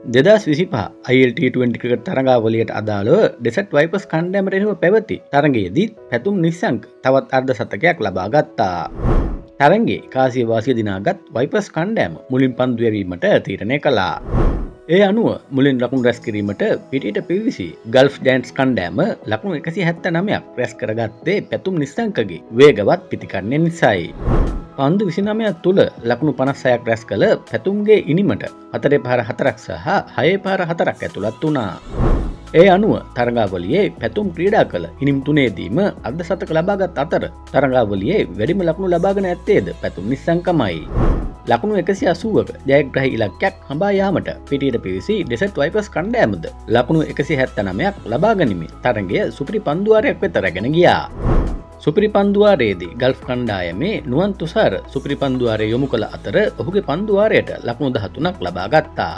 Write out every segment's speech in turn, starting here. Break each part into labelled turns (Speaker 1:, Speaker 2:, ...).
Speaker 1: 2025 ILT20 cricket තරඟාවලියට අදාළව dessert වයිපර්ස් කණ්ඩායමට එරෙහිව පැවති තරඟයේදී පැතුම් නිශ්ශංක තවත් අර්ධ ශතකයක් ලබා ගත්තා. තරඟයේ කාසිය වාසිය දිනාගත් වයිපර්ස් කණ්ඩායම මුලින් පන්දු යැවීමට තීරණය කළා. ඒ අනුව මුලින් ලකුණු රැස් කිරීමට පිටියට පිවිසි ගල්ෆ් ජයන්ට්ස් කණ්ඩායම ලකුණු 179ක් රැස් කරගත්තේ පැතුම් නිශ්ශංකගේ වේගවත් පිටිකරණය නිසායි. පන්දු 29ක් තුළ ලකුණු 56ක් රැස් කළ පැතුම්ගේ ඉනිමට 4 පාර 4ක් සහ 6 පාර 4ක් ඇතුළත් වුණා. ඒ අනුව තරඟාවලියේ පැතුම් ක්‍රීඩා කළ ඉනිම් තුනේදීම අර්ධ ශතක ලබාගත් අතර තරඟාවලියේ වැඩිම ලකුණු ලබාගෙන ඇත්තේද පැතුම් නිශ්ශංකමයි. ලකුණු 180ක ජයග්‍රහී ඉලක්කයක් හඹා යාමට පිටියට පිවිසි ඩෙසර්ට් වයිපර්ස් කණ්ඩායමද ලකුණු 179ක් ලබා ගනිමින් තරඟය සුපිරි පන්දුවාරයක් වෙත රැගෙන ගියා. සුපිරි පන්දුවාරයේදී ගල්ෆ් කණ්ඩායමේ නුවන් තුෂාර සුපිරි පන්දුවාරය යොමු කළ අතර ඔහුගේ පන්දුවාරයට ලකුණු 13ක් ලබා ගත්තා.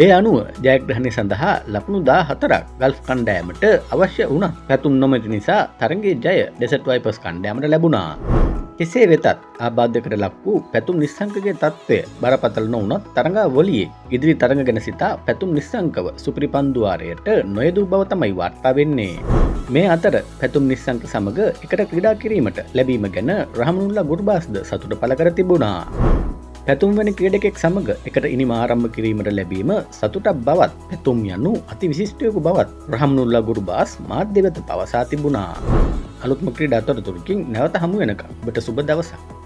Speaker 1: ඒ අනුව ජයග්‍රහණය සඳහා ලකුණු 14ක් ගල්ෆ් කණ්ඩායමට අවශ්‍ය වුණා. පැතුම් නොමැති නිසා තරඟයේ ජය ඩෙසර්ට් වයිපර්ස් කණ්ඩායමට ලැබුණා. කෙසේ වෙතත් ආබාධයකට ලක් වූ පැතුම් නිශ්ශංකගේ තත්ත්වය බරපතල නොවුනොත් තරඟාවලියේ ඉදිරි තරඟ ගැන සිතා පැතුම් නිශ්ශංකව සුපිරි පන්දුවාරයට නොයදූ බව තමයි වාර්තා වෙන්නේ. මේ අතර පැතුම් නිශ්ශංක සමග එකට ක්‍රීඩා කිරීමට ලැබීම ගැන රහමනුල්ලා ගුර්බාස්ද සතුට පළ කර තිබුණා. පැතුම් වැනි ක්‍රීඩකෙක් සමග එකට ඉනිම ආරම්භ කිරීමට ලැබීම සතුටක් බවත් පැතුම් යනු අති විශිෂ්ටයකු බවත් රහමනුල්ලා ගුර්බාස් මාධ්‍ය වෙත පවසා තිබුණා. අලුත්ම ක්‍රීඩා තොරතුරකින් නැවත හමු වෙනකම් ඔබට සුබ දවසක්.